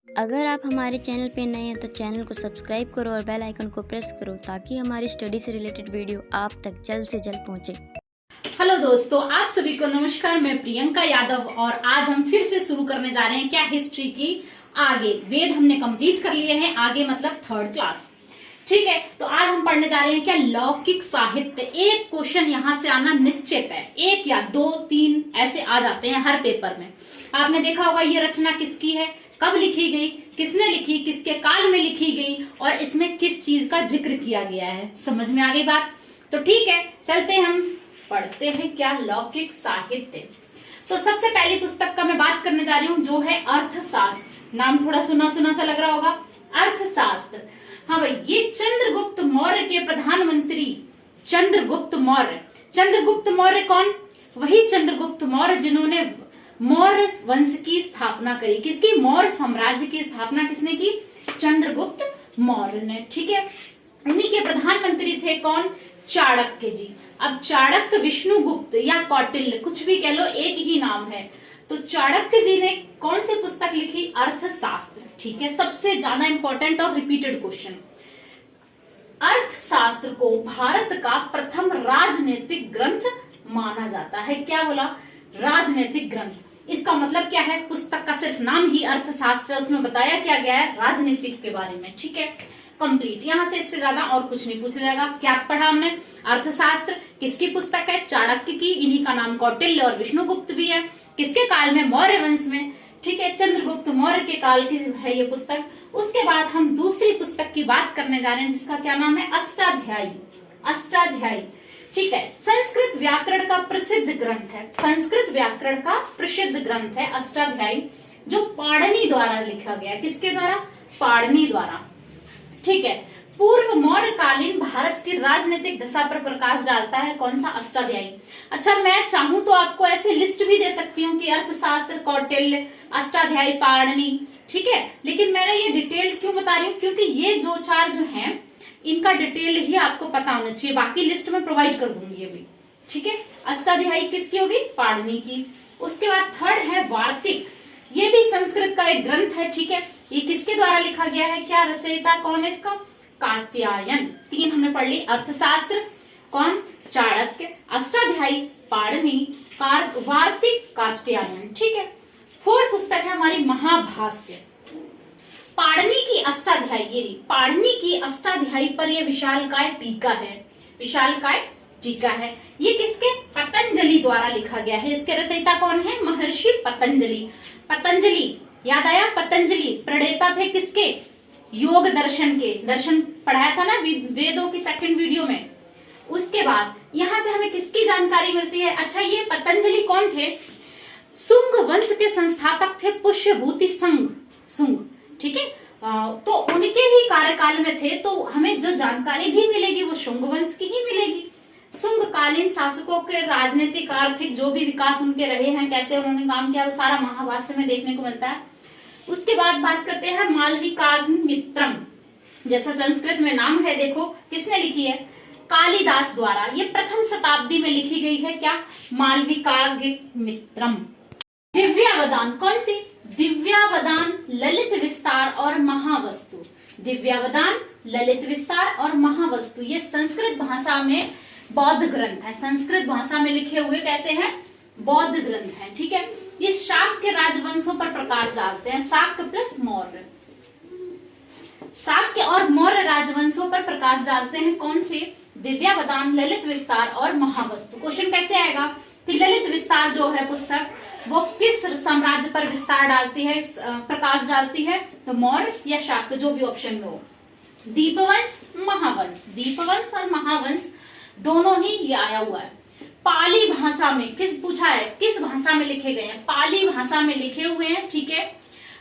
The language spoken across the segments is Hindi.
अगर आप हमारे चैनल पे नए हैं तो चैनल को सब्सक्राइब करो और बेल आइकन को प्रेस करो ताकि हमारी स्टडी से रिलेटेड वीडियो आप तक जल्द से जल्द पहुंचे। हेलो दोस्तों, आप सभी को नमस्कार। मैं प्रियंका यादव और आज हम फिर से शुरू करने जा रहे हैं क्या हिस्ट्री की आगे। वेद हमने कंप्लीट कर लिए हैं, आगे मतलब थर्ड क्लास। ठीक है, तो आज हम पढ़ने जा रहे हैं क्या लौकिक साहित्य। एक क्वेश्चन यहाँ से आना निश्चित है, एक या दो तीन ऐसे आ जाते हैं हर पेपर में। आपने देखा होगा ये रचना किसकी है, कब लिखी गई, किसने लिखी, किसके काल में लिखी गई और इसमें किस चीज का जिक्र किया गया है। समझ में आ गई बात? तो ठीक है, चलते हम पढ़ते हैं क्या लौकिक साहित्य। तो सबसे पहली पुस्तक का मैं बात करने जा रही हूँ जो है अर्थशास्त्र। नाम थोड़ा सुना सुना सा लग रहा होगा, अर्थशास्त्र। हाँ भाई, ये चंद्रगुप्त मौर्य के प्रधानमंत्री चंद्रगुप्त मौर्य। चंद्रगुप्त मौर्य कौन? वही चंद्रगुप्त मौर्य जिन्होंने मौर्य वंश की स्थापना करी। किसकी? मौर्य साम्राज्य की स्थापना किसने की? चंद्रगुप्त मौर्य ने। ठीक है, उन्हीं के प्रधानमंत्री थे कौन? चाणक्य जी। अब चाणक्य, विष्णुगुप्त या कौटिल्य, कुछ भी कह लो, एक ही नाम है। तो चाणक्य जी ने कौन सी पुस्तक लिखी? अर्थशास्त्र। ठीक है, सबसे ज्यादा इंपॉर्टेंट और रिपीटेड क्वेश्चन। अर्थशास्त्र को भारत का प्रथम राजनीतिक ग्रंथ माना जाता है। क्या बोला? राजनीतिक ग्रंथ। इसका मतलब क्या है? पुस्तक का सिर्फ नाम ही अर्थशास्त्र है, उसमें बताया क्या गया है? राजनीतिक के बारे में। ठीक है, कंप्लीट। यहाँ से इससे ज्यादा और कुछ नहीं पूछा जाएगा। क्या पढ़ा हमने? अर्थशास्त्र। किसकी पुस्तक है? चाणक्य की। इन्हीं का नाम कौटिल्य और विष्णुगुप्त भी है। किसके काल में? मौर्य वंश में। ठीक है, चंद्रगुप्त मौर्य के काल की है ये पुस्तक। उसके बाद हम दूसरी पुस्तक की बात करने जा रहे हैं जिसका क्या नाम है? अष्टाध्यायी। अष्टाध्यायी। ठीक है, संस्कृत व्याकरण का प्रसिद्ध ग्रंथ है। संस्कृत व्याकरण का प्रसिद्ध ग्रंथ है अष्टाध्यायी, जो पाणिनि द्वारा लिखा गया। किसके द्वारा? पाणिनि द्वारा। ठीक है, पूर्व मौर्य कालीन भारत की राजनीतिक दशा पर प्रकाश डालता है। कौन सा? अष्टाध्यायी। अच्छा, मैं चाहूं तो आपको ऐसे लिस्ट भी दे सकती हूँ कि अर्थशास्त्र, कौटिल्य, अष्टाध्यायी, पाणिनि। ठीक है, लेकिन मैंने ये डिटेल क्यों बता रही हूँ? क्योंकि ये दो चार जो हैं इनका डिटेल ही आपको पता होना चाहिए। बाकी लिस्ट में प्रोवाइड कर दूंगी ये भी। ठीक है, अष्टाध्यायी किसकी होगी? पाणिनि की। उसके बाद थर्ड है वार्तिक। ये भी संस्कृत का एक ग्रंथ है। ठीक है, ये किसके द्वारा लिखा गया है? क्या रचयिता कौन है इसका? कात्यायन। तीन हमने पढ़ ली। अर्थशास्त्र कौन? चाणक्य। अष्टाध्यायी पाणिनि। वार्तिक कात्यायन। ठीक है, फोर्थ पुस्तक है हमारी महाभाष्य। पाणिनि की अष्टाध्यायी, ये पाणिनि की अष्टाध्यायी पर यह विशालकाय टीका है। विशालकाय टीका है। ये किसके? पतंजलि द्वारा लिखा गया है। इसके रचयिता कौन है? महर्षि पतंजलि। पतंजलि, याद आया? पतंजलि प्रणेता थे किसके? योग दर्शन के। दर्शन पढ़ाया था ना वेदों की सेकंड वीडियो में। उसके बाद यहाँ से हमें किसकी जानकारी मिलती है? अच्छा, ये पतंजलि कौन थे? शुंग वंश के संस्थापक थे पुष्यभूति शुंग। ठीक है, तो उनके ही कार्यकाल में थे, तो हमें जो जानकारी भी मिलेगी वो शुंग वंश की ही मिलेगी। शुंग कालीन शासकों के राजनीतिक, आर्थिक जो भी विकास उनके रहे हैं, कैसे उन्होंने काम किया, वो सारा महाभाष्य में देखने को मिलता है। उसके बाद बात करते हैं मालविकाग्निमित्रम। जैसा संस्कृत में नाम है, देखो किसने लिखी है? कालिदास द्वारा। ये प्रथम शताब्दी में लिखी गई है। क्या? मालविकाग्निमित्रम। दिव्यावदान कौन सी? दिव्यावदान, ललित विस्तार और महावस्तु। दिव्यावदान, ललित विस्तार और महावस्तु, ये संस्कृत भाषा में बौद्ध ग्रंथ है। संस्कृत भाषा में लिखे हुए कैसे हैं? बौद्ध ग्रंथ है। ठीक है, ये शाक्य राजवंशों पर प्रकाश डालते हैं। शाक्य प्लस मौर्य, शाक्य और मौर्य राजवंशों पर प्रकाश डालते हैं। कौन से? दिव्यावदान, ललित विस्तार और महावस्तु। क्वेश्चन कैसे आएगा कि ललित विस्तार जो है पुस्तक वो किस साम्राज्य पर विस्तार डालती है, प्रकाश डालती है? तो मौर्य या शाक्य, जो भी ऑप्शन में हो। दीपवंश, महावंश। दीपवंश और महावंश दोनों ही ये आया हुआ है। पाली भाषा में किस पूछा है? किस भाषा में लिखे गए हैं? पाली भाषा में लिखे हुए हैं। ठीक है,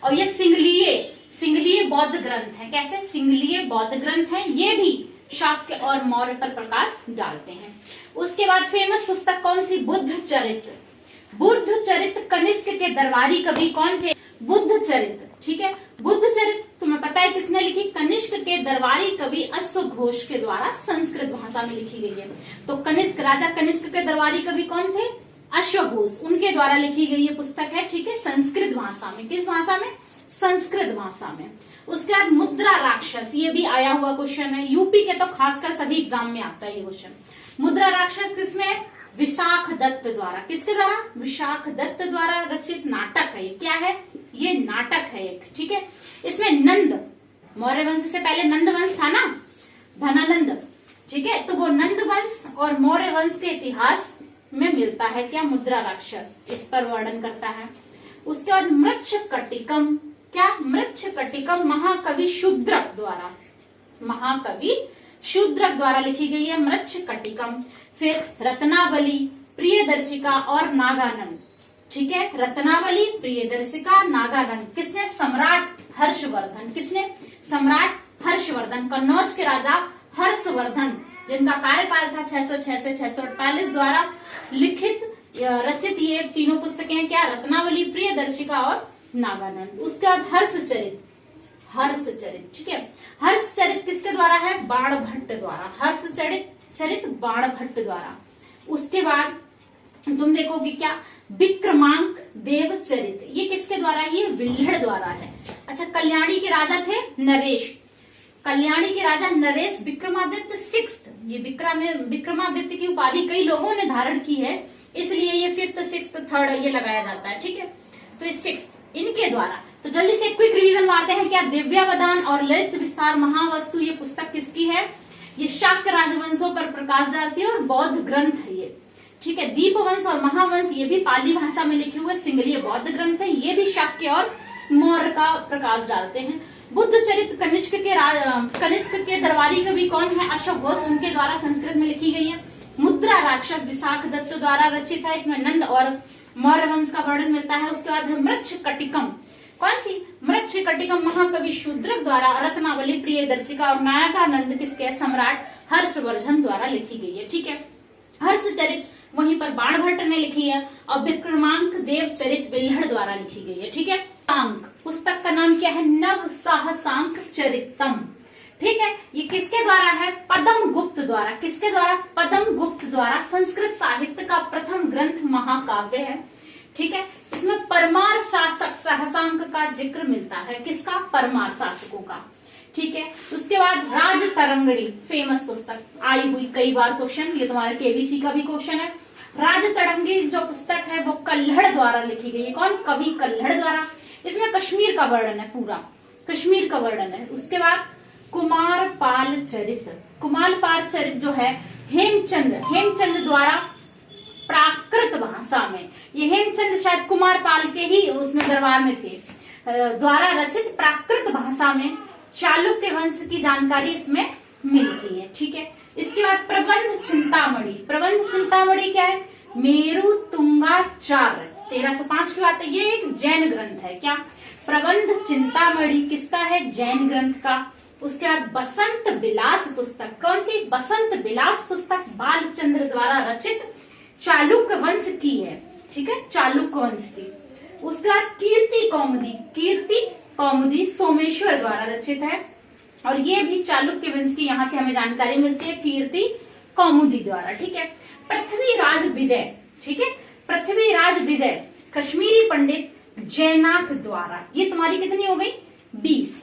और ये सिंगलीय बौद्ध ग्रंथ है। कैसे? सिंगलीय बौद्ध ग्रंथ है। ये भी शाक्य और मौर्य पर प्रकाश डालते हैं। उसके बाद फेमस पुस्तक कौन सी? बुद्ध चरित्र। बुद्ध चरित्र कनिष्क के दरबारी कवि कौन थे? बुद्ध चरित्र। ठीक है, बुद्ध चरित्र तुम्हें पता है किसने लिखी? कनिष्क के दरबारी कवि अश्वघोष के द्वारा संस्कृत भाषा में लिखी गई है। तो कनिष्क, राजा कनिष्क के दरबारी कवि कौन थे? अश्वघोष, उनके द्वारा लिखी गई ये पुस्तक है। ठीक है, संस्कृत भाषा में। किस भाषा में? संस्कृत भाषा में। उसके बाद मुद्रा राक्षस, ये भी आया हुआ क्वेश्चन है, यूपी के तो खासकर सभी एग्जाम में आता है ये क्वेश्चन। मुद्रा राक्षस किसमें? विशाख दत्त द्वारा। किसके द्वारा? विशाख दत्त द्वारा रचित नाटक है। क्या है? ये नाटक है एक, ठीक है। इसमें नंद, मौर्य वंश से पहले नंद वंश था ना, धनानंद, ठीक है, तो वो नंद वंश और मौर्य वंश के इतिहास में मिलता है क्या? मुद्रा राक्षस, इस पर वर्णन करता है। उसके बाद मृच्छकटिकम, क्या? मृच्छकटिकम महाकवि शूद्रक द्वारा, महाकवि शूद्रक द्वारा लिखी गई है मृच्छकटिकम। फिर रत्नावली, प्रियदर्शिका और नागानंद, ठीक है, रत्नावली, प्रियदर्शिका, नागानंद, किसने? सम्राट हर्षवर्धन। किसने? सम्राट हर्षवर्धन, कन्नौज के राजा हर्षवर्धन, जिनका कार्यकाल था 606 से 648 द्वारा लिखित रचित ये तीनों पुस्तकें हैं क्या? रत्नावली, प्रियदर्शिका और नागानंद। उसके बाद हर्षचरित, हर्षचरित, ठीक है, हर्षचरित किसके द्वारा है? बाणभट्ट द्वारा, हर्षचरित बाणभट्ट द्वारा। उसके बाद तुम देखोगे क्या? विक्रमांक देवचरित, ये किसके द्वारा है? ये विल्हड़ द्वारा है। अच्छा, कल्याणी के राजा थे नरेश, कल्याणी के राजा नरेश विक्रमादित्य सिक्स्थ, ये विक्रमादित्य की उपाधि कई लोगों ने धारण की है, इसलिए ये फिफ्थ, सिक्स्थ, थर्ड ये लगाया जाता है, ठीक है। तो ये सिक्स्थ इनके द्वारा। तो जल्दी से क्विक रिवीजन मारते हैं क्या? दिव्यावदान और ललित विस्तार महावस्तु, ये पुस्तक किसकी है? ये शाक्य राजवंशों पर प्रकाश डालती है और बौद्ध ग्रंथ है ये, ठीक है। दीपवंश और महावंश ये भी पाली भाषा में लिखे हुए सिंगलीय बौद्ध ग्रंथ है, ये भी शाक्य और मौर्य का प्रकाश डालते हैं। बुद्ध चरित कनिष्क के दरबारी कवि कौन है? अशोक घोष, उनके द्वारा संस्कृत में लिखी गई है। मुद्रा राक्षस विशाख दत्त द्वारा रचित है, इसमें नंद और मौर्य वंश का वर्णन मिलता है। उसके बाद मृच्छकटिकम, कौन सी? मृच्छकटिकम महाकवि शूद्रक द्वारा, रत्नावली, प्रियदर्शिका और नागानंद किसके? सम्राट हर्षवर्धन द्वारा लिखी गई है, ठीक है। हर्षचरित वहीं पर बाणभट्ट ने लिखी है और विक्रमांक देवचरित विल्हड़ द्वारा लिखी गई है, ठीक है। पुस्तक का नाम क्या है? नव साहसांक चरितम, ठीक है। ये किसके द्वारा है? पदम गुप्त द्वारा। किसके द्वारा? पदम गुप्त द्वारा संस्कृत साहित्य का प्रथम ग्रंथ महाकाव्य है, ठीक है। इसमें परमार शासक सहसांक का जिक्र मिलता है। किसका? परमार शासकों का, ठीक है। उसके बाद राज तरंगड़ी, फेमस पुस्तक, आई हुई कई बार क्वेश्चन, ये तुम्हारे केबीसी का भी क्वेश्चन है। राज तरंगी जो पुस्तक है वो कल्हड़ द्वारा लिखी गई है। कौन? कवि कल्हड़ द्वारा। इसमें कश्मीर का वर्णन है, पूरा कश्मीर का वर्णन है। उसके बाद कुमारपाल चरित, कुमारपाल चरित जो है हेमचंद द्वारा प्राकृत भाषा में, ये हेमचंद शायद कुमारपाल के ही उसमें दरबार में थे, द्वारा रचित प्राकृत भाषा में चालुक्य वंश की जानकारी इसमें मिलती है, ठीक है। इसके बाद प्रबंध चिंतामणि, प्रबंध चिंतामणि क्या है? मेरु तुंगाचार्य 1305 की बात है, ये एक जैन ग्रंथ है। क्या? प्रबंध चिंतामणि किसका है? जैन ग्रंथ का। उसके बाद बसंत विलास पुस्तक, कौन सी? बसंत विलास पुस्तक बालचंद्र द्वारा रचित चालुक्य वंश की है, ठीक है, चालुक्य वंश की। उसके बाद कीर्ति कौमुदी सोमेश्वर द्वारा रचित है और ये भी चालुक्य वंश की, यहाँ से हमें जानकारी मिलती है कीर्ति कौमुदी द्वारा, ठीक है। पृथ्वीराज विजय, ठीक है, पृथ्वीराज विजय कश्मीरी पंडित जैनाक द्वारा, ये तुम्हारी कितनी हो गई? 20।